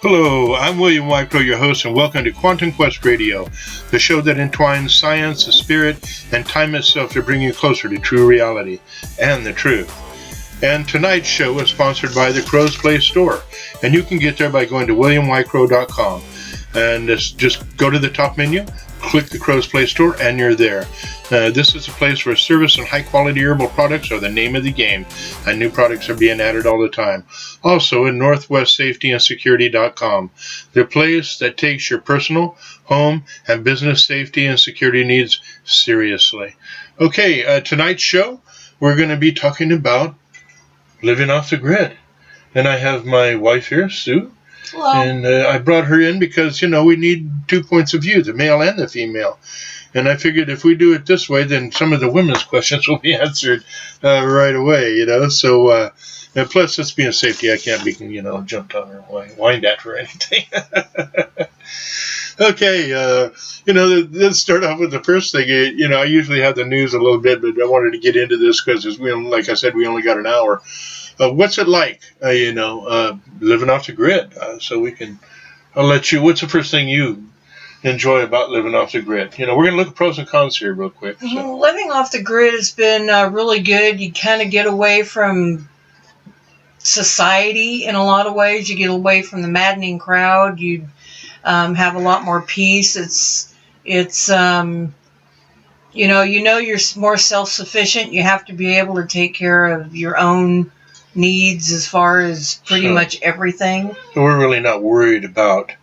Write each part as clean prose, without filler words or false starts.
Hello, I'm William WhiteCrow, your host, and welcome to Quantum Quest Radio, the show that entwines science, the spirit, and time itself to bring you closer to true reality and the truth. And tonight's show is sponsored by the Crow's Place store, and you can get there by going to williamwhitecrow.com, and just go to the top menu, click the Crow's Place store, and you're there. This is a place where service and high-quality herbal products are the name of the game, and new products are being added all the time. Also, in northwestsafetyandsecurity.com, the place that takes your personal, home, and business safety and security needs seriously. Okay, tonight's show, we're going to be talking about living off the grid. And I have my wife here, Sue. Hello. And I brought her in because, we need two points of view, the male and the female. And I figured if we do it this way, then some of the women's questions will be answered right away, So, plus, it's being safety. I can't be, jumped on or whined at for anything. Okay, let's start off with the first thing. I usually have the news a little bit, but I wanted to get into this because, like I said, we only got an hour. What's it like, living off the grid? I'll let you, what's the first thing you enjoy about living off the grid? We're going to look at pros and cons here real quick. So. Living off the grid has been really good. You kind of get away from society in a lot of ways. You get away from the maddening crowd. You have a lot more peace. It's you're more self-sufficient. You have to be able to take care of your own needs as far as pretty much everything. So we're really not worried about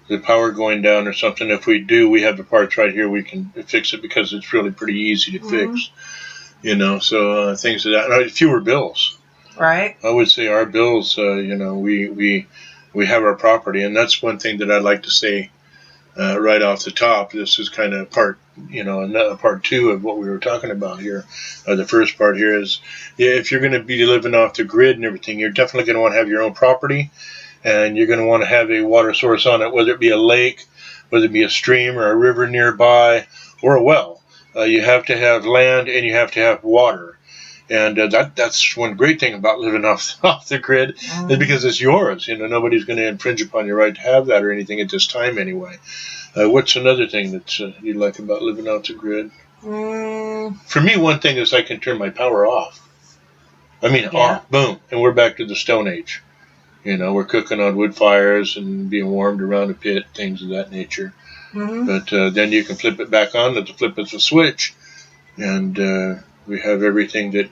the power going down or something. If we do, we have the parts right here. We can fix it because it's really pretty easy to fix. So things like that. Fewer bills. Right. I would say our bills, we have our property, and that's one thing that I'd like to say right off the top. This is kind of part two of what we were talking about here. The first part here is, if you're going to be living off the grid and everything, you're definitely going to want to have your own property, and you're going to want to have a water source on it, whether it be a lake, whether it be a stream or a river nearby, or a well. You have to have land and you have to have water. And that's one great thing about living off the grid, is because it's yours. Nobody's going to infringe upon your right to have that or anything at this time anyway. What's another thing that you like about living off the grid? For me, one thing is I can turn my power off. Off, boom, and we're back to the Stone Age. We're cooking on wood fires and being warmed around a pit, things of that nature. But then you can flip it back on. The flip is a switch, and we have everything that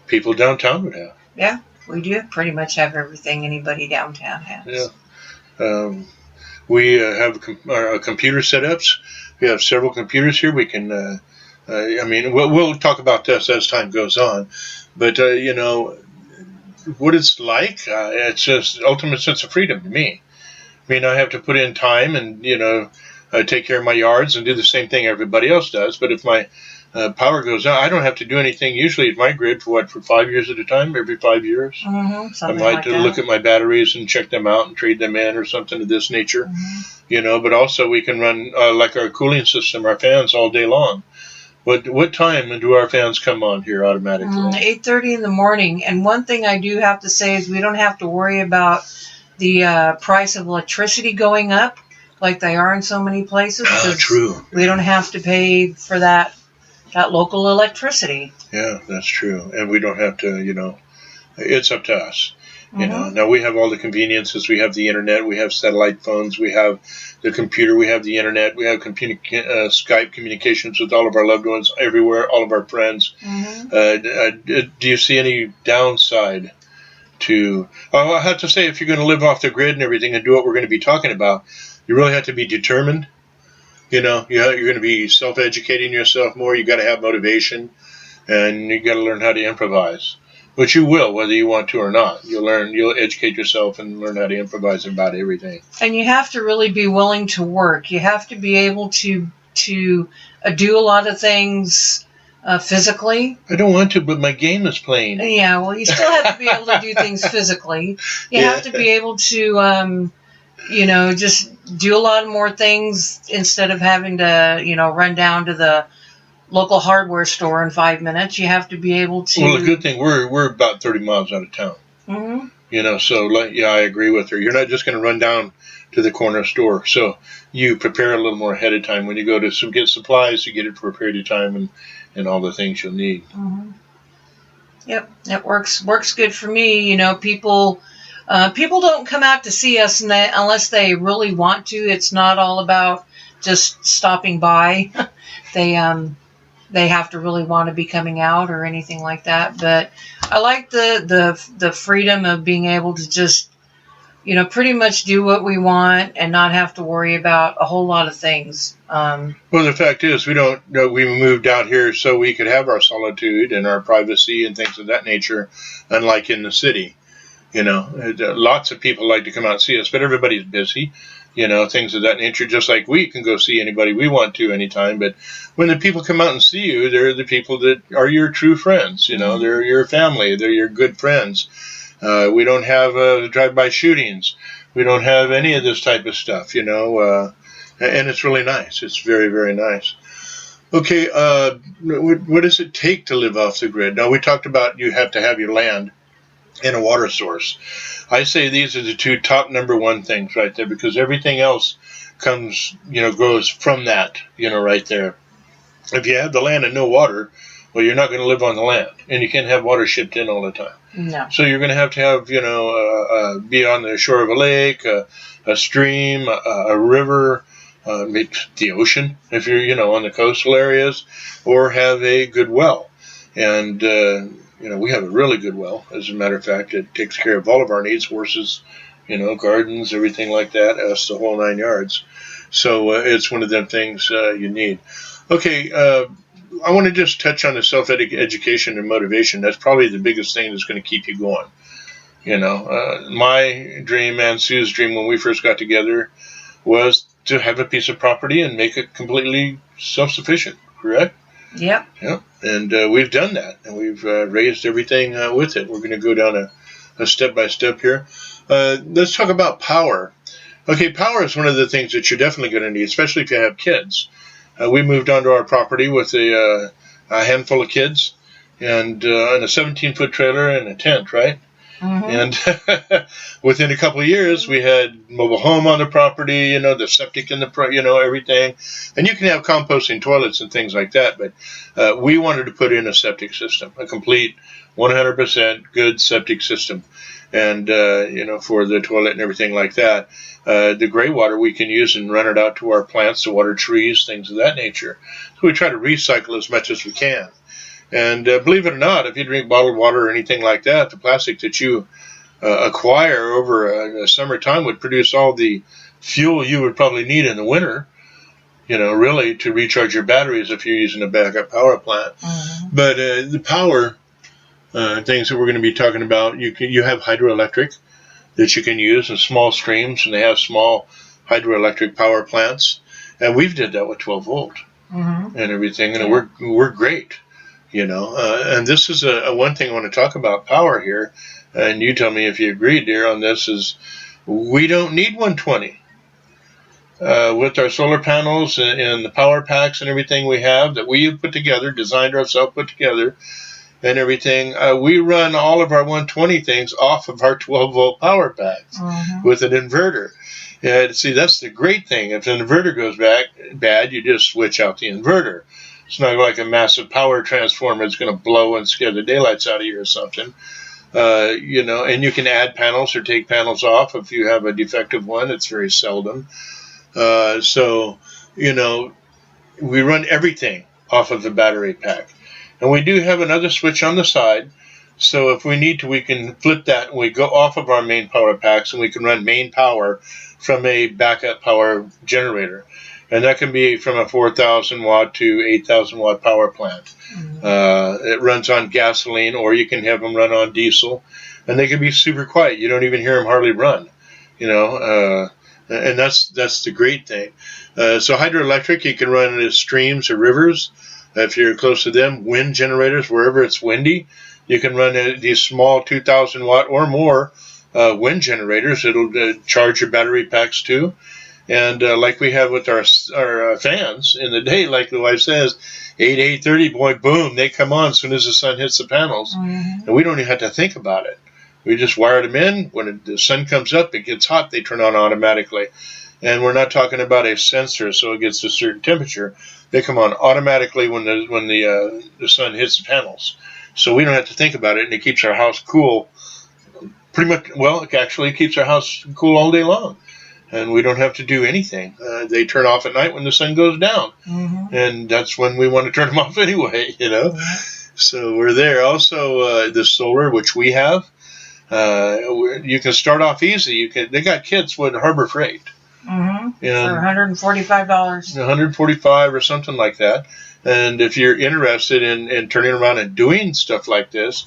people downtown would have. Yeah, we do pretty much have everything anybody downtown has. Yeah. We have our computer setups. We have several computers here. We can, we'll talk about this as time goes on. But, what it's like, it's just ultimate sense of freedom to me. I have to put in time and, take care of my yards and do the same thing everybody else does. But if my power goes out, I don't have to do anything usually at my grid for 5 years at a time, every 5 years. I might look at my batteries and check them out and trade them in or something of this nature. But also we can run like our cooling system, our fans all day long. What time do our fans come on here automatically? 8:30 in the morning. And one thing I do have to say is we don't have to worry about the price of electricity going up like they are in so many places. True. We don't have to pay for that local electricity. Yeah, that's true. And we don't have to, it's up to us. Now we have all the conveniences. We have the internet, we have satellite phones, we have the computer, we have the internet, we have Skype communications with all of our loved ones everywhere, all of our friends. Do you see any downside to, I have to say, if you're going to live off the grid and everything and do what we're going to be talking about, you really have to be determined. You're going to be self-educating yourself more. You got to have motivation, and you got to learn how to improvise. But you will, whether you want to or not. You'll educate yourself and learn how to improvise about everything. And you have to really be willing to work. You have to be able to do a lot of things physically. I don't want to, but my game is playing. Yeah, well, you still have to be able to do things physically. You have to be able to, just do a lot more things instead of having to, run down to the local hardware store in 5 minutes. You have to be able to. Well, the good thing, we're about 30 miles out of town. Mm-hmm. So yeah, I agree with her. You're not just going to run down to the corner store. So you prepare a little more ahead of time. When you go to get supplies, you get it for a period of time and all the things you'll need. Mm-hmm. Yep, it works good for me. People don't come out to see us unless they really want to. It's not all about just stopping by. They have to really want to be coming out or anything like that. But I like the freedom of being able to just pretty much do what we want and not have to worry about a whole lot of things. Well, the fact is, we moved out here so we could have our solitude and our privacy and things of that nature, unlike in the city. Lots of people like to come out and see us, but everybody's busy. Things of that nature. Just like we can go see anybody we want to anytime, but when the people come out and see you, they're the people that are your true friends. They're your family. They're your good friends. We don't have drive-by shootings. We don't have any of this type of stuff. And it's really nice. It's very, very nice. Okay, what does it take to live off the grid? Now, we talked about you have to have your land and a water source. I say these are the two top number one things right there, because everything else grows from that, right there. If you have the land and no water, well, you're not going to live on the land, and you can't have water shipped in all the time. No. So you're going to have, be on the shore of a lake, a stream, a river, the ocean, if you're, on the coastal areas, or have a good well. And, we have a really good well. As a matter of fact, it takes care of all of our needs, horses, gardens, everything like that, us the whole 9 yards. So it's one of them things you need. Okay, I want to just touch on the self-education and motivation. That's probably the biggest thing that's going to keep you going. My dream and Sue's dream when we first got together was to have a piece of property and make it completely self-sufficient, correct? Yep. Yep. And we've done that, and we've raised everything with it. We're going to go down a step-by-step here. Let's talk about power. Okay, power is one of the things that you're definitely going to need, especially if you have kids. We moved onto our property with a handful of kids and a 17-foot trailer and a tent, right? Mm-hmm. And within a couple of years, we had mobile home on the property, the septic in the, everything. And you can have composting toilets and things like that. But we wanted to put in a septic system, a complete 100% good septic system. And, for the toilet and everything like that. The gray water we can use and run it out to our plants to water trees, things of that nature. So we try to recycle as much as we can. And believe it or not, if you drink bottled water or anything like that, the plastic that you acquire over a summertime would produce all the fuel you would probably need in the winter, really to recharge your batteries if you're using a backup power plant. Mm-hmm. But the power things that we're going to be talking about, you have hydroelectric that you can use in small streams, and they have small hydroelectric power plants. And we've did that with 12 volt mm-hmm. and everything, and we're great. And this is a one thing I want to talk about power here, and you tell me if you agree, dear, on this, is we don't need 120. With our solar panels and the power packs and everything we have that we have put together, designed ourselves, put together, and everything, we run all of our 120 things off of our 12-volt power packs mm-hmm. with an inverter. And see, that's the great thing. If an inverter goes bad, you just switch out the inverter. It's not like a massive power transformer that's going to blow and scare the daylights out of you or something. And you can add panels or take panels off if you have a defective one. It's very seldom. So, we run everything off of the battery pack. And we do have another switch on the side. So if we need to, we can flip that and we go off of our main power packs and we can run main power from a backup power generator. And that can be from a 4,000 watt to 8,000 watt power plant. Mm-hmm. It runs on gasoline, or you can have them run on diesel. And they can be super quiet. You don't even hear them hardly run, and that's the great thing. So hydroelectric, you can run into streams or rivers. If you're close to them, wind generators, wherever it's windy, you can run these small 2,000 watt or more wind generators. It'll charge your battery packs too. And like we have with our fans in the day, like the wife says, 8:30, boy, boom, they come on as soon as the sun hits the panels. Mm-hmm. And we don't even have to think about it. We just wired them in. When the sun comes up, it gets hot, they turn on automatically. And we're not talking about a sensor, so it gets a certain temperature. They come on automatically when the sun hits the panels. So we don't have to think about it, and it keeps our house cool. Pretty much, well, it actually keeps our house cool all day long, and we don't have to do anything. They turn off at night when the sun goes down, and that's when we want to turn them off anyway, you know. So we're there. Also, the solar, which we have, you can start off easy. They got kits with Harbor Freight. For $145. $145 or something like that. And if you're interested in turning around and doing stuff like this,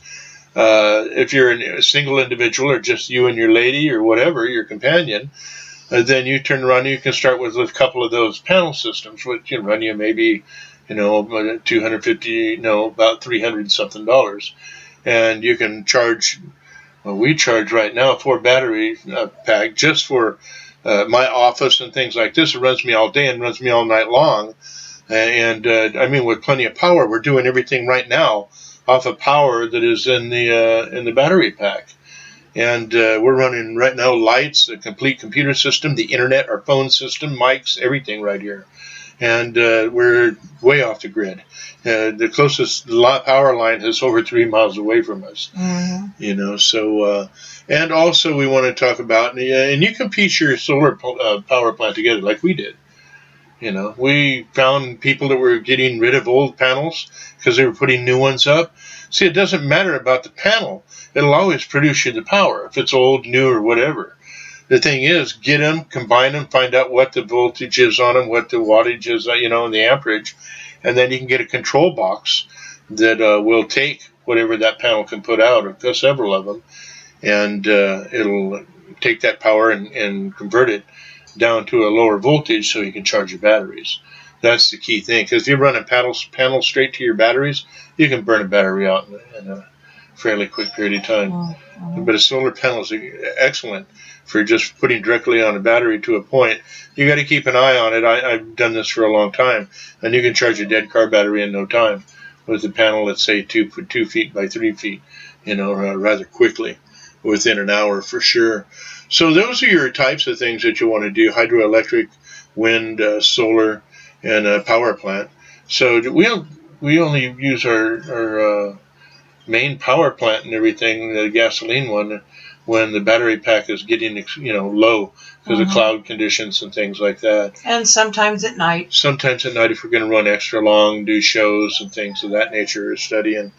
if you're a single individual or just you and your lady or whatever, your companion, then you turn around and you can start with a couple of those panel systems, which can run you maybe, $250, about $300 something. And you can charge, well, we charge right now for battery pack just for my office and things like this. It runs me all day and runs me all night long. And I mean, with plenty of power, we're doing everything right now off of power that is in the battery pack. And we're running right now lights, a complete computer system, the internet, our phone system, mics, everything right here. And we're way off the grid. The closest power line is over 3 miles away from us. So and also we want to talk about, and you can piece your solar power plant together like we did. We found people that were getting rid of old panels because they were putting new ones up. See, it doesn't matter about the panel. It'll always produce you the power, if it's old, new, or whatever. The thing is, get them, combine them, find out what the voltage is on them, what the wattage is, and the amperage, and then you can get a control box that will take whatever that panel can put out, or several of them, and it'll take that power and convert it down to a lower voltage so you can charge your batteries. That's the key thing, because if you run a panel straight to your batteries, you can burn a battery out in a fairly quick period of time. But a solar panel is excellent for just putting directly on a battery to a point. You got to keep an eye on it. I've done this for a long time, and you can charge a dead car battery in no time with a panel, let's say 2 feet by 3 feet, rather quickly, within an hour for sure. So those are your types of things that you want to do: hydroelectric, wind, solar, and a power plant. So we only use our main power plant and everything, the gasoline one, when the battery pack is getting low because of cloud conditions and things like that. And sometimes at night. Sometimes at night if we're going to run extra long, do shows and things of that nature, or studying.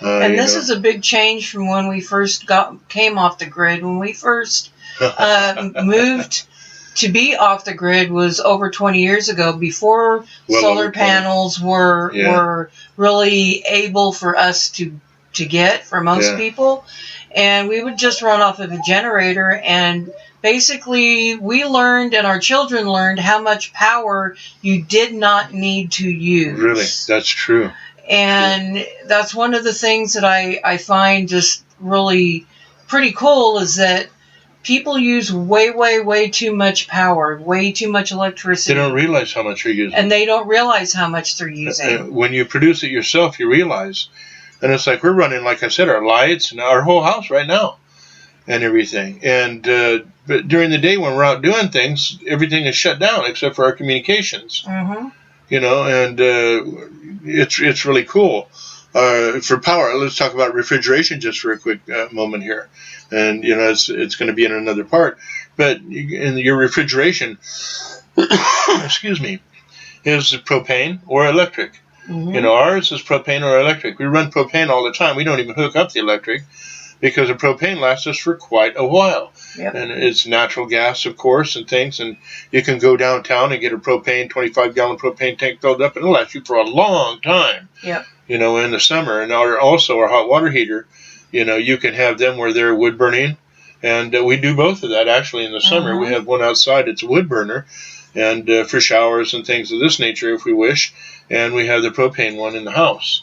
And this is a big change from when we first came off the grid. When we first moved to be off the grid was over 20 years ago, before solar panels were really able for us to get for most people. And we would just run off of a generator, and basically we learned, and our children learned, how much power you did not need to use. Really, that's true. And that's one of the things that I find just really pretty cool, is that people use way too much power, way too much electricity. They don't realize how much they're using. And they don't realize how much they're using. When you produce it yourself, you realize. And it's like we're running, like I said, our lights and our whole house right now and everything. And but during the day when we're out doing things, everything is shut down except for our communications. And it's really cool. For power, let's talk about refrigeration just for a quick moment here. And, it's going to be in another part. But in your refrigeration, excuse me, is propane or electric. Ours is propane or electric. We run propane all the time. We don't even hook up the electric because the propane lasts us for quite a while. And it's natural gas, of course, and things. And you can go downtown and get a 25-gallon propane tank filled up, and it'll last you for a long time. In the summer. And also our hot water heater, you can have them where they're wood burning. And we do both of that, actually, in the summer. We have one outside. It's a wood burner, and for showers and things of this nature, if we wish. And we have the propane one in the house.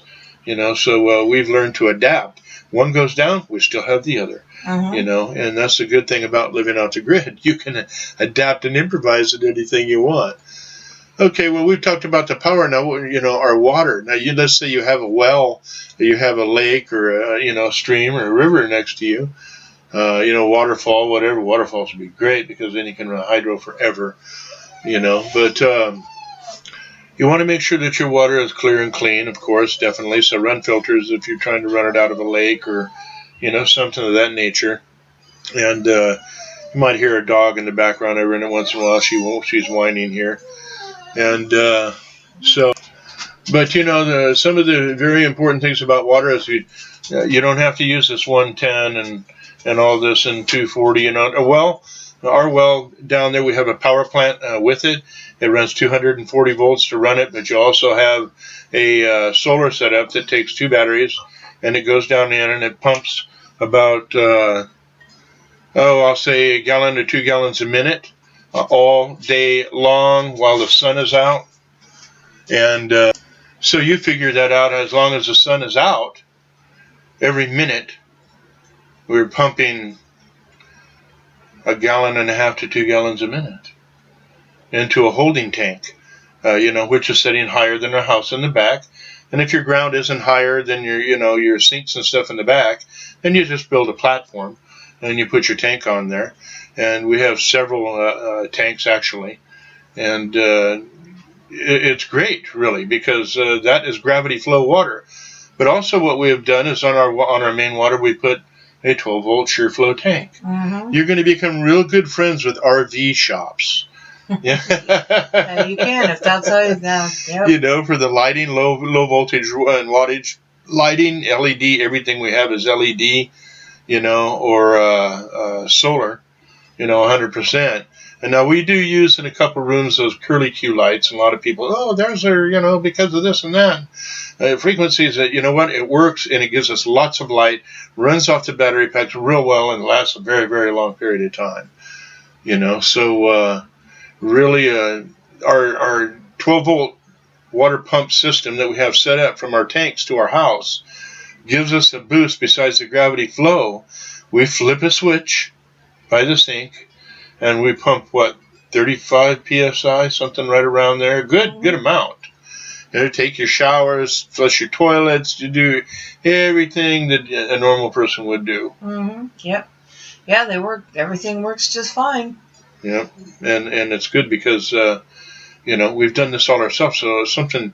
So we've learned to adapt. One goes down, we still have the other. And that's the good thing about living off the grid. You can adapt and improvise at anything you want. Okay, well, we've talked about the power. Now, our water. Now, let's say you have a well, you have a lake or a stream or a river next to you. Waterfall, whatever. Waterfalls would be great because then you can run hydro forever, But you want to make sure that your water is clear and clean, of course, definitely. So run filters if you're trying to run it out of a lake or, something of that nature. And you might hear a dog in the background every once in a while. She's whining here. And but some of the very important things about water is you don't have to use this 110 and all this and 240 and a well. Our well down there, we have a power plant with it. It runs 240 volts to run it, but you also have a solar setup that takes 2 batteries, and it goes down in and it pumps about I'll say 1 gallon to 2 gallons a minute all day long while the sun is out. And so you figure that out. As long as the sun is out, every minute we're pumping 1.5 gallons to 2 gallons a minute into a holding tank, which is sitting higher than our house in the back. And if your ground isn't higher than your sinks and stuff in the back, then you just build a platform and you put your tank on there. And we have several tanks actually, and it's great really because that is gravity flow water. But also what we have done is on our main water we put a 12-volt shear flow tank. Mm-hmm. You're going to become real good friends with RV shops. Yeah, you can if that's how you Yep. For the lighting, low voltage and wattage lighting, LED. Everything we have is LED. Or solar. 100%. And now we do use in a couple rooms those curly Q lights, and a lot of people, there's their, because of this and that. Frequencies that, it works and it gives us lots of light, runs off the battery packs real well, and lasts a very, very long period of time. So really our 12-volt water pump system that we have set up from our tanks to our house gives us a boost besides the gravity flow. We flip a switch by the sink, and we pump 35 psi, something right around there. Good amount. Take your showers, flush your toilets, you do everything that a normal person would do. Mm-hmm. Yep. Yeah, they work. Everything works just fine. Yep. And it's good because we've done this all ourselves. So if something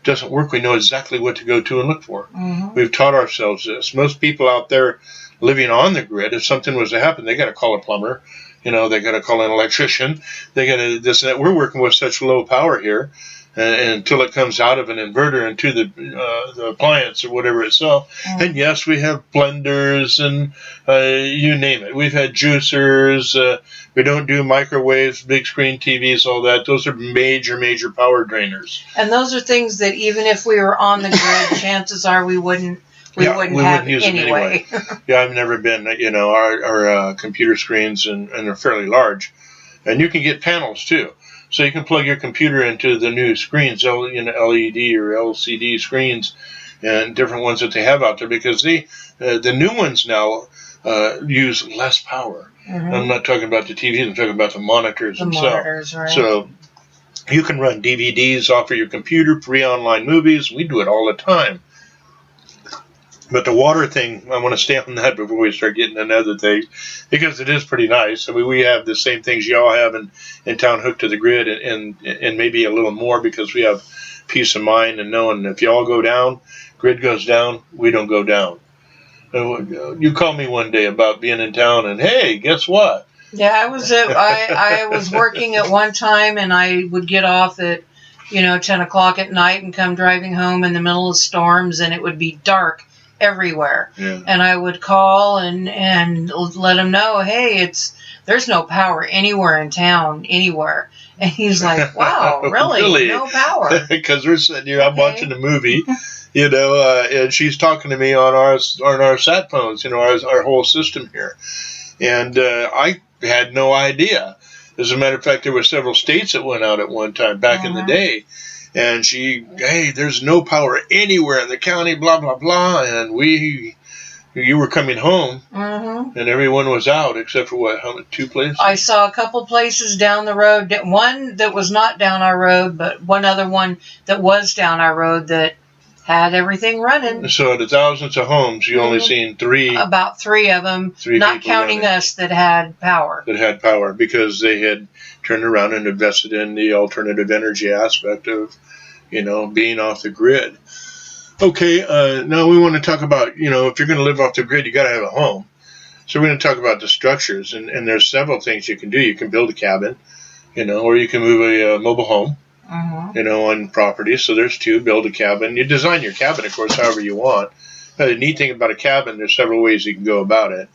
doesn't work, we know exactly what to go to and look for. Mm-hmm. We've taught ourselves this. Most people out there living on the grid, if something was to happen, they got to call a plumber. They got to call an electrician. They got to this and that. We're working with such low power here, until it comes out of an inverter into the appliance or whatever itself. Mm. And yes, we have blenders and you name it. We've had juicers. We don't do microwaves, big screen TVs, all that. Those are major power drainers. And those are things that even if we were on the grid, chances are we wouldn't have use anyway. Them anyway. Yeah, I've never been. Our computer screens and they're fairly large, and you can get panels too. So you can plug your computer into the new screens, LED or LCD screens, and different ones that they have out there because the new ones now use less power. Mm-hmm. I'm not talking about the TVs. I'm talking about the monitors themselves. Monitors, right. So you can run DVDs off of your computer, free online movies. We do it all the time. But the water thing, I want to stay on that before we start getting another thing, because it is pretty nice. I mean, we have the same things y'all have in town hooked to the grid, and maybe a little more because we have peace of mind and knowing if y'all go down, grid goes down, we don't go down. You called me one day about being in town, and hey, guess what? Yeah, I was working at one time, and I would get off at 10 o'clock at night and come driving home in the middle of storms, and it would be dark everywhere. Yeah. And I would call and let him know, hey, there's no power anywhere in town, anywhere. And he's like, wow, really? No power? Because we're sitting here, I'm watching a movie, and she's talking to me on our sat phones, our whole system here. And I had no idea. As a matter of fact, there were several states that went out at one time back in the day. And hey, there's no power anywhere in the county, blah, blah, blah. And you were coming home, and everyone was out except for two places? I saw a couple places down the road. One that was not down our road, but one other one that was down our road that had everything running. So out of thousands of homes, you only seen three. About 3 of them, not counting us, that had power. That had power because they had turned around and invested in the alternative energy aspect of, being off the grid. Okay, now we want to talk about, if you're going to live off the grid, you got to have a home. So we're going to talk about the structures, and there's several things you can do. You can build a cabin, or you can move a mobile home. On property. So there's 2, build a cabin. You design your cabin, of course, however you want. The neat thing about a cabin, there's several ways you can go about it.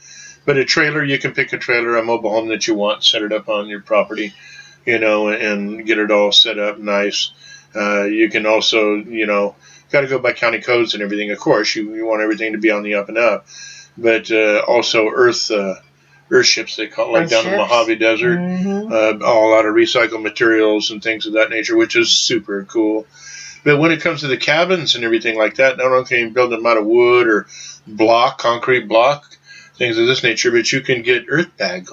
But a trailer, you can pick a trailer, a mobile home that you want, set it up on your property, and get it all set up nice. You can also, got to go by county codes and everything. Of course, you want everything to be on the up and up. But also earthships, they call it, like down in the Mojave Desert, all out of recycled materials and things of that nature, which is super cool. But when it comes to the cabins and everything like that, not only can you build them out of wood or concrete block, things of this nature, but you can get earth bags.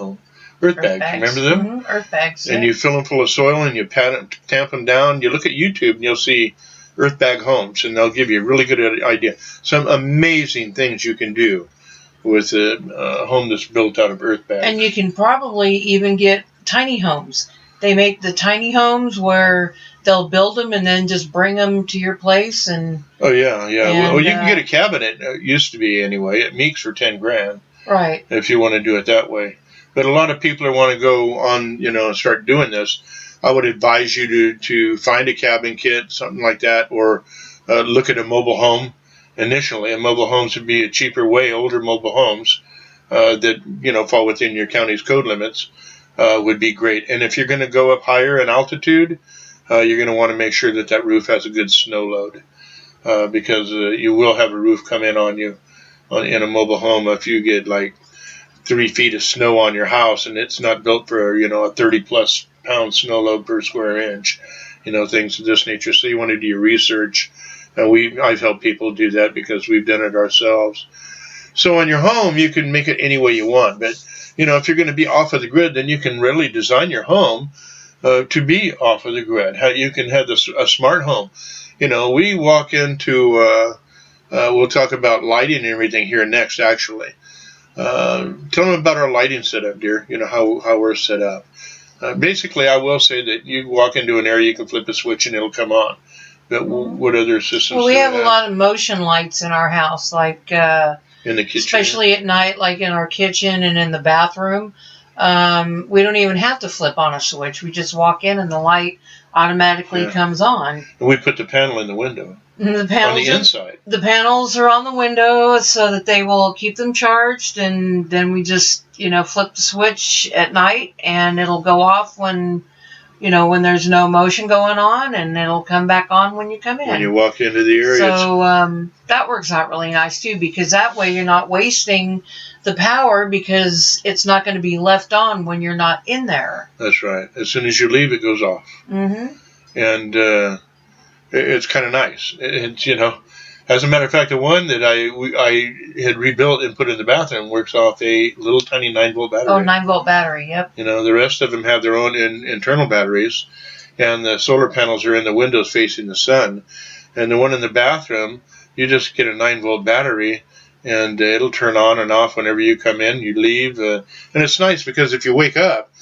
Remember them? Earth bags. And you fill them full of soil and you tamp them down. You look at YouTube and you'll see earth bag homes, and they'll give you a really good idea. Some amazing things you can do with a home that's built out of earth bags. And you can probably even get tiny homes. They make the tiny homes where they'll build them and then just bring them to your place. And oh yeah. Well, you can get a cabinet. It used to be anyway at Meeks for $10,000. Right. If you want to do it that way. But a lot of people that want to go on, and start doing this, I would advise you to find a cabin kit, something like that, or look at a mobile home. Initially, and mobile homes would be a cheaper way. Older mobile homes that fall within your county's code limits would be great. And if you're going to go up higher in altitude, you're going to want to make sure that roof has a good snow load because you will have a roof come in on you in a mobile home if you get like 3 feet of snow on your house and it's not built for a 30+ pound snow load per square inch. Things of this nature. So you want to do your research. I've helped people do that because we've done it ourselves. So on your home, you can make it any way you want. But, if you're going to be off of the grid, then you can really design your home to be off of the grid. You can have a smart home. We walk into, we'll talk about lighting and everything here next, actually. Tell them about our lighting setup, dear, how we're set up. Basically, I will say that you walk into an area, you can flip a switch and it'll come on. But what other systems? Well, we have a lot of motion lights in our house, like in the kitchen, especially at night, like in our kitchen and in the bathroom. We don't even have to flip on a switch. We just walk in and the light automatically comes on. And we put the panel in the window. The panels on the inside. The panels are on the window so that they will keep them charged, and then we just flip the switch at night and it'll go off when there's no motion going on, and it'll come back on when you come in. When you walk into the area. So that works out really nice, too, because that way you're not wasting the power because it's not going to be left on when you're not in there. That's right. As soon as you leave, it goes off. Mm-hmm. And it's kind of nice. It's, as a matter of fact, the one that I had rebuilt and put in the bathroom works off a little tiny 9-volt battery. Oh, 9-volt battery, yep. The rest of them have their own internal batteries, and the solar panels are in the windows facing the sun. And the one in the bathroom, you just get a 9-volt battery, and it'll turn on and off whenever you come in, you leave. And it's nice because if you wake up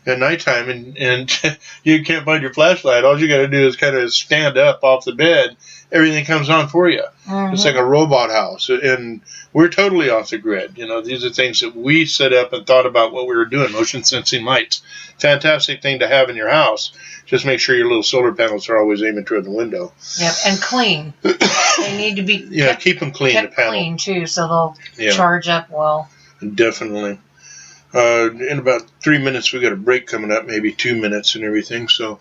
at nighttime and you can't find your flashlight, all you got to do is kind of stand up off the bed. Everything comes on for you. Mm-hmm. It's like a robot house, and we're totally off the grid. These are things that we set up and thought about what we were doing. Motion sensing lights, fantastic thing to have in your house. Just make sure your little solar panels are always aiming toward the window. Yep, and clean. They need to be keep them clean. Kept the panel clean too, so they'll charge up well. Definitely. In about 3 minutes, we got a break coming up, maybe 2 minutes and everything. So.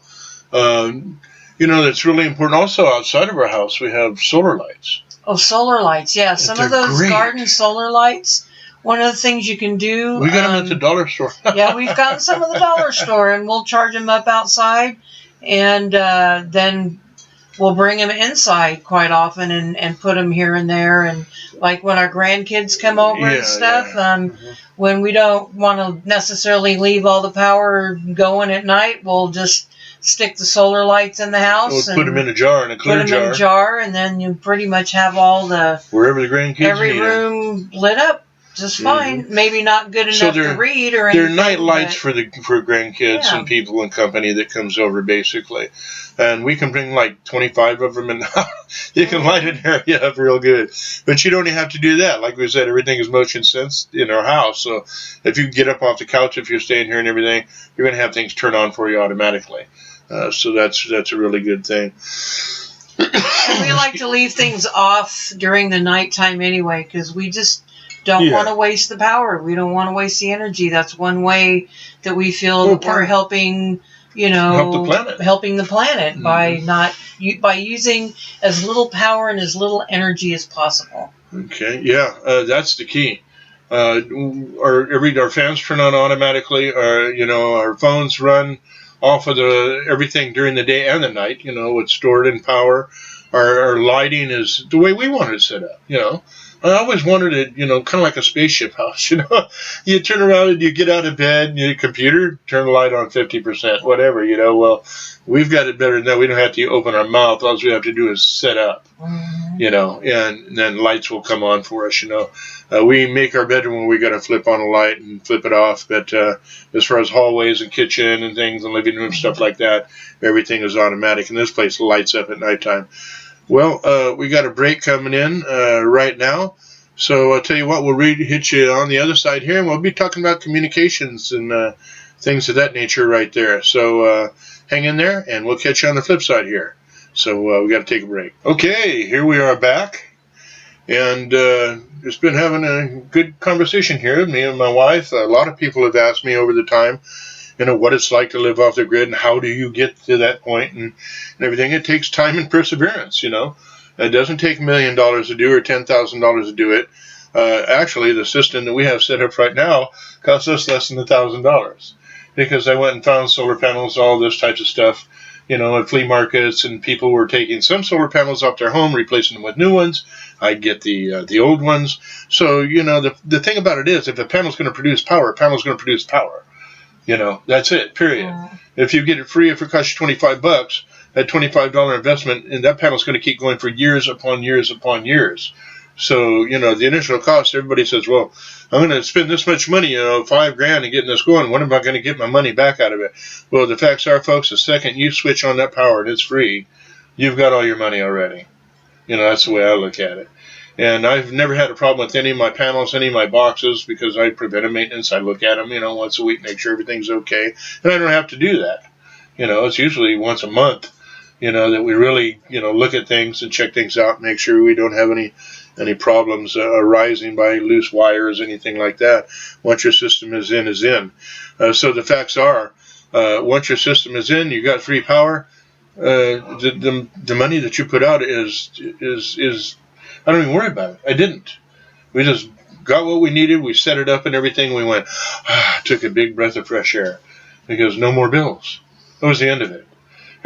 That's really important. Also, outside of our house, we have solar lights. Oh, solar lights, yeah. Some of those garden solar lights, one of the things you can do... We got them at the dollar store. Yeah, we've gotten some at the dollar store, and we'll charge them up outside, and then we'll bring them inside quite often and put them here and there. And like when our grandkids come over and stuff, when we don't want to necessarily leave all the power going at night, we'll just stick the solar lights in the house. We'll put them in a jar, in a clear jar. Put them in a jar, and then you pretty much have all wherever the grandkids every room lit up just fine. Mm-hmm. Maybe not good enough to read or anything. They're night lights for grandkids and people and company that comes over, basically. And we can bring like 25 of them, and you can light an area up real good. But you don't even have to do that. Like we said, everything is motion sensed in our house. So if you get up off the couch, if you're staying here and everything, you're going to have things turn on for you automatically. So that's a really good thing. And we like to leave things off during the nighttime anyway, because we just don't want to waste the power. We don't want to waste the energy. That's one way that we feel that we're helping, helping the planet by using as little power and as little energy as possible. Okay, that's the key. Our fans turn on automatically. Our phones run off of everything during the day and the night. It's stored in power. Our lighting is the way we want it set up. I always wanted it, kind of like a spaceship house. You turn around and you get out of bed, and your computer, turn the light on 50%, whatever. Well, we've got it better than that. We don't have to open our mouth. All we have to do is set up, and then lights will come on for us. We make our bedroom when we got to flip on a light and flip it off. But as far as hallways and kitchen and things and living room stuff like that, everything is automatic. And this place lights up at nighttime. Well, we got a break coming in right now. So I'll tell you what, we'll hit you on the other side here, and we'll be talking about communications and things of that nature right there. So hang in there, and we'll catch you on the flip side here. So we got to take a break. Okay, here we are back. And it's been having a good conversation here, me and my wife. A lot of people have asked me over the time, what it's like to live off the grid and how do you get to that point and everything. It takes time and perseverance, It doesn't take $1 million to do or $10,000 to do it. Actually, the system that we have set up right now costs us less than $1,000 because I went and found solar panels, all this types of stuff, at flea markets, and people were taking some solar panels off their home, replacing them with new ones. I get the old ones. So, the thing about it is if a panel's going to produce power, a panel's going to produce power. That's it, period. Yeah. If you get it free, if it costs you $25, that $25 investment, and that panel's going to keep going for years upon years upon years. So, the initial cost, everybody says, well, I'm going to spend this much money, $5,000 and getting this going. When am I going to get my money back out of it? Well, the facts are, folks, the second you switch on that power and it's free, you've got all your money already. That's the way I look at it. And I've never had a problem with any of my panels, any of my boxes, because I preventive maintenance. I look at them, once a week, make sure everything's okay. And I don't have to do that. It's usually once a month, that we really, look at things and check things out, make sure we don't have any problems arising by loose wires, anything like that. Once your system is in, is in. So the facts are, once your system is in, you got free power. The money that you put out is I don't even worry about it. I didn't. We just got what we needed. We set it up and everything. We went, took a big breath of fresh air because no more bills. That was the end of it.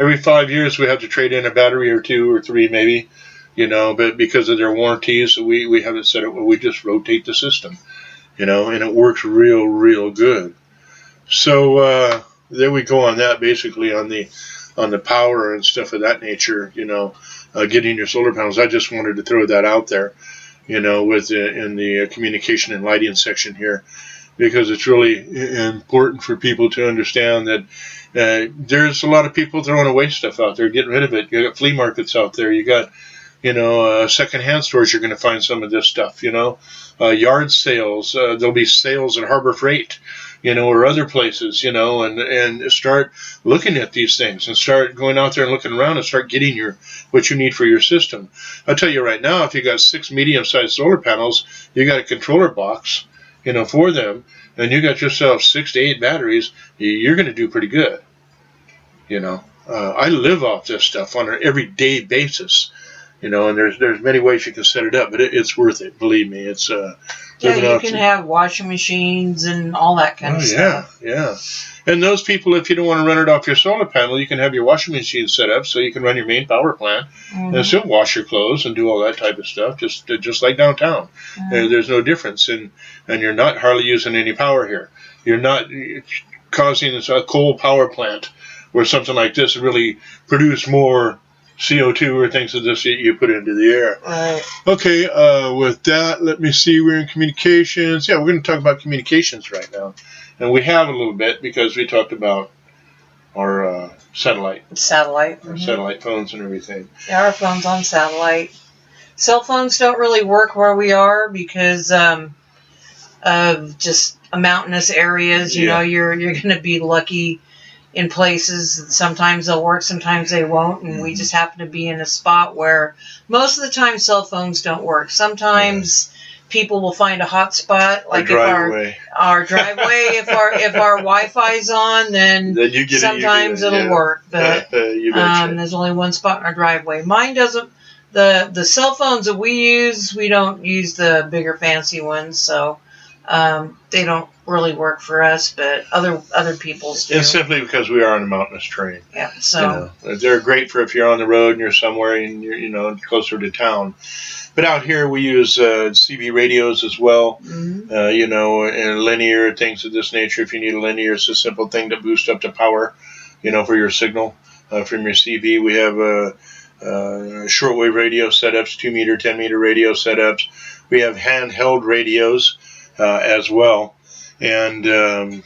Every 5 years we have to trade in a battery or 2 or 3 maybe, but because of their warranties, we have it set up where we just rotate the system, and it works real, real good. So there we go on that, basically on the power and stuff of that nature, getting your solar panels. I just wanted to throw that out there, in the communication and lighting section here, because it's really important for people to understand that there's a lot of people throwing away stuff out there, getting rid of it. You got flea markets out there. You got, secondhand stores. You're going to find some of this stuff. Yard sales. There'll be sales at Harbor Freight, or other places, and start looking at these things and start going out there and looking around and start getting what you need for your system. I'll tell you right now, if you got 6 medium-sized solar panels, you got a controller box, for them, and you got yourself 6 to 8 batteries, you're going to do pretty good. I live off this stuff on an everyday basis, and there's many ways you can set it up, but it's worth it. Believe me, it's you can have washing machines and all that kind of stuff. Yeah. And those people, if you don't want to run it off your solar panel, you can have your washing machine set up so you can run your main power plant and still wash your clothes and do all that type of stuff, just like downtown. There's no difference, and you're not hardly using any power here. You're not causing a coal power plant where something like this really produce more CO2 or things of this that you put into the air. Right. Okay, with that, let me see. We're in communications. Yeah, we're going to talk about communications right now. And we have a little bit because we talked about our satellite phones and everything. Yeah, our phone's on satellite. Cell phones don't really work where we are because of just mountainous areas. You know, you're going to be lucky in places. Sometimes they'll work, sometimes they won't, and we just happen to be in a spot where most of the time cell phones don't work. Sometimes people will find a hot spot, like if our driveway, if our Wi-Fi's on, then sometimes it'll work. But there's only one spot in our driveway. Mine doesn't. The cell phones that we use, we don't use the bigger fancy ones, so they don't really work for us, but other people's do. It's simply because we are on a mountainous terrain. Yeah, so they're great for if you're on the road and you're somewhere and you're closer to town. But out here we use CB radios as well. Mm-hmm. And linear things of this nature. If you need a linear, it's a simple thing to boost up the power, for your signal from your CB. We have shortwave radio setups, 2-meter, 10-meter radio setups. We have handheld radios as well. And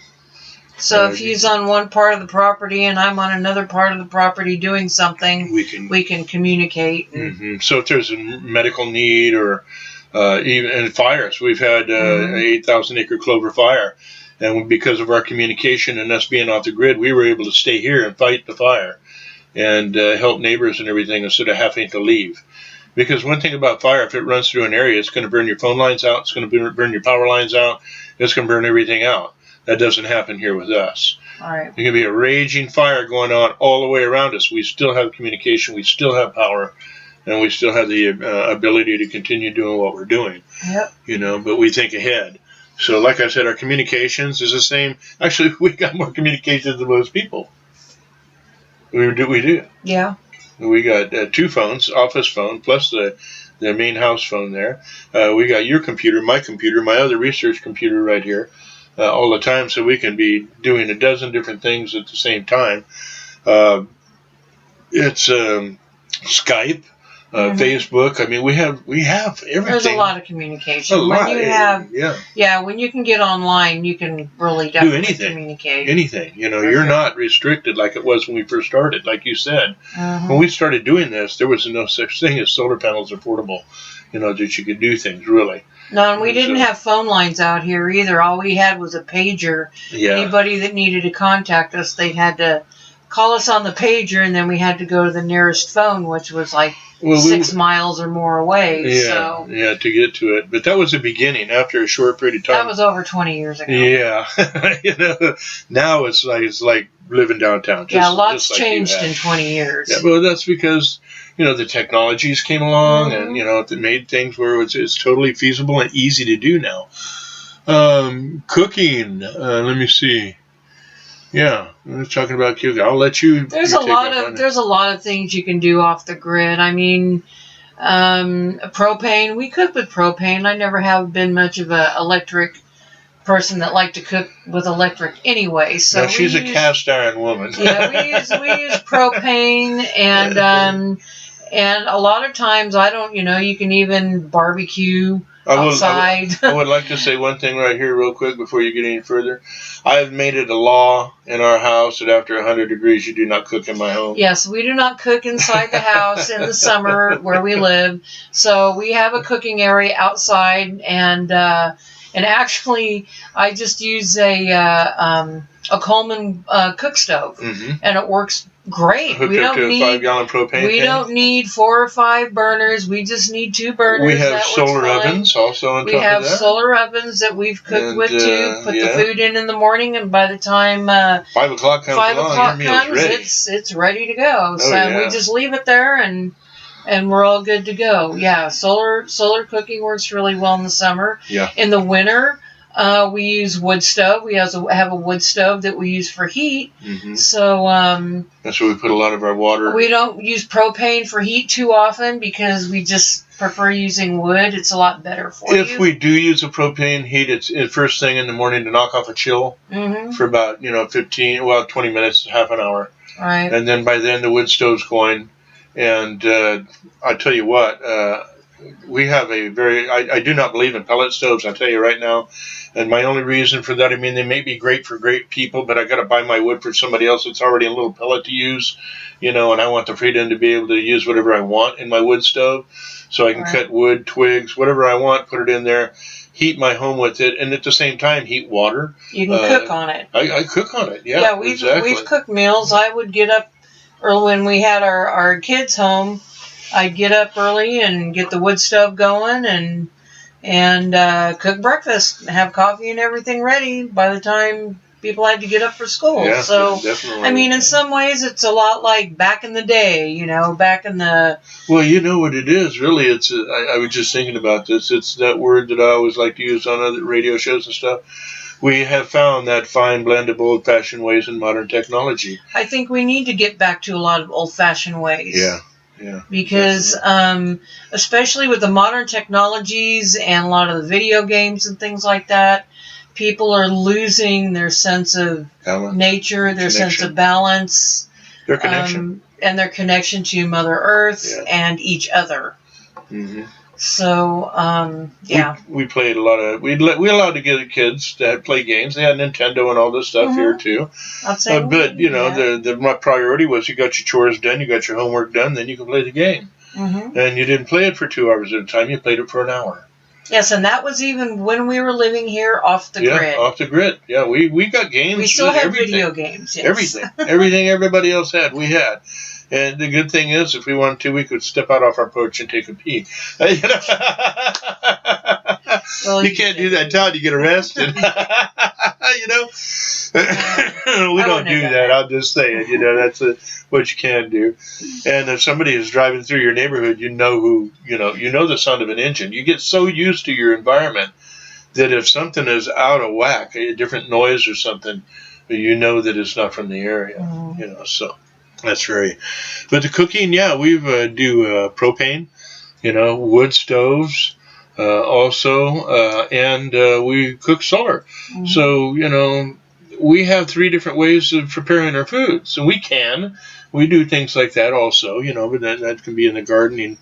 so if he's on one part of the property and I'm on another part of the property doing something, we can communicate. Mm-hmm. So if there's a medical need or even fires, we've had an 8,000-acre clover fire. And because of our communication and us being off the grid, we were able to stay here and fight the fire and help neighbors and everything instead of having to leave. Because one thing about fire, if it runs through an area, it's going to burn your phone lines out, it's going to burn your power lines out, it's going to burn everything out. That doesn't happen here with us. All right. There can be a raging fire going on all the way around us. We still have communication, we still have power, and we still have the ability to continue doing what we're doing. Yep. But we think ahead. So like I said, our communications is the same. Actually, we got more communications than most people. We do. Yeah. We got 2 phones, office phone, plus the main house phone there. We got your computer, my other research computer right here all the time, so we can be doing a dozen different things at the same time. It's Skype, Facebook. I mean, we have everything. There's a lot of communication. A lot. When you have, when you can get online, you can really definitely communicate. Anything. You're not restricted like it was when we first started, like you said. When we started doing this, there was no such thing as solar panels or portable, that you could do things, really. No, and we didn't have phone lines out here either. All we had was a pager. Yeah. Anybody that needed to contact us, they had to call us on the pager, and then we had to go to the nearest phone, which was like 6 miles or more away. Yeah, to get to it. But that was the beginning. After a short period of time. That was over 20 years ago. Yeah. Now it's like living downtown. Lots changed in 20 years. Yeah, well, that's because the technologies came along, and it made things where it's totally feasible and easy to do now. Cooking. Let me see. Yeah, we're talking about cooking. I'll let you. There's a lot of things you can do off the grid. I mean, propane. We cook with propane. I never have been much of a electric person that liked to cook with electric anyway. So she's a cast iron woman. Yeah, we use propane and a lot of times I don't. You can even barbecue outside. I would like to say one thing right here real quick before you get any further. I've made it a law in our house that after 100 degrees you do not cook in my home. Yes, we do not cook inside the house in the summer where we live. So we have a cooking area outside, and actually I just use a Coleman cook stove, and it works great. Hooked up to a 5-gallon propane We don't need 4 or 5 burners. We just need 2 burners. We have solar ovens also on top of that. We have solar ovens that we've cooked with too. Put the food in the morning, and by the time 5 o'clock comes, it's ready to go. We just leave it there, and we're all good to go. Yeah, solar cooking works really well in the summer. Yeah. In the winter, we use wood stove. We have a wood stove that we use for heat. So that's where we put a lot of our water. We don't use propane for heat too often because we just prefer using wood. It's a lot better for you. If we do use a propane heat, it's first thing in the morning to knock off a chill for about 20 minutes, half an hour. Right. And then by then the wood stove's going. And I tell you what, we have a very, I do not believe in pellet stoves, I'll tell you right now. And my only reason for that, I mean, they may be great for great people, but I got to buy my wood for somebody else that's already a little pellet to use, and I want the freedom to be able to use whatever I want in my wood stove. So I can cut wood, twigs, whatever I want, put it in there, heat my home with it, and at the same time heat water. You can cook on it. I cook on it, yeah. Yeah, we've cooked meals. I would get up early when we had our kids home. I'd get up early and get the wood stove going and cook breakfast, have coffee and everything ready by the time people had to get up for school. Yeah, so, definitely. I mean, in some ways, it's a lot like back in the day, back in the... Well, you know what it is, really. I was just thinking about this. It's that word that I always like to use on other radio shows and stuff. We have found that fine blend of old-fashioned ways and modern technology. I think we need to get back to a lot of old-fashioned ways. Yeah. Because especially with the modern technologies and a lot of the video games and things like that, people are losing their sense of nature, their sense of balance, their connection, and their connection to Mother Earth and each other. Mm-hmm. So, yeah. We played a lot of... We allowed to get kids to play games. They had Nintendo and all this stuff here, too. But, my priority was you got your chores done, you got your homework done, then you can play the game. Mm-hmm. And you didn't play it for 2 hours at a time. You played it for an hour. Yes, and that was even when we were living here off the grid. Yeah, off the grid. Yeah, we got games. We still had video games, yes. Everything everybody else had, we had. And the good thing is, if we wanted to, we could step out off our porch and take a pee. Well, you can't do that in town, you get arrested. We don't do that. I'll just say it. That's what you can do. And if somebody is driving through your neighborhood, you know the sound of an engine. You get so used to your environment that if something is out of whack, a different noise or something, you know that it's not from the area. Mm-hmm. So that's very. But the cooking, we do propane, wood stoves. Also, and we cook solar. Mm-hmm. So, we have 3 different ways of preparing our food. So we do things like that also, but that can be in the gardening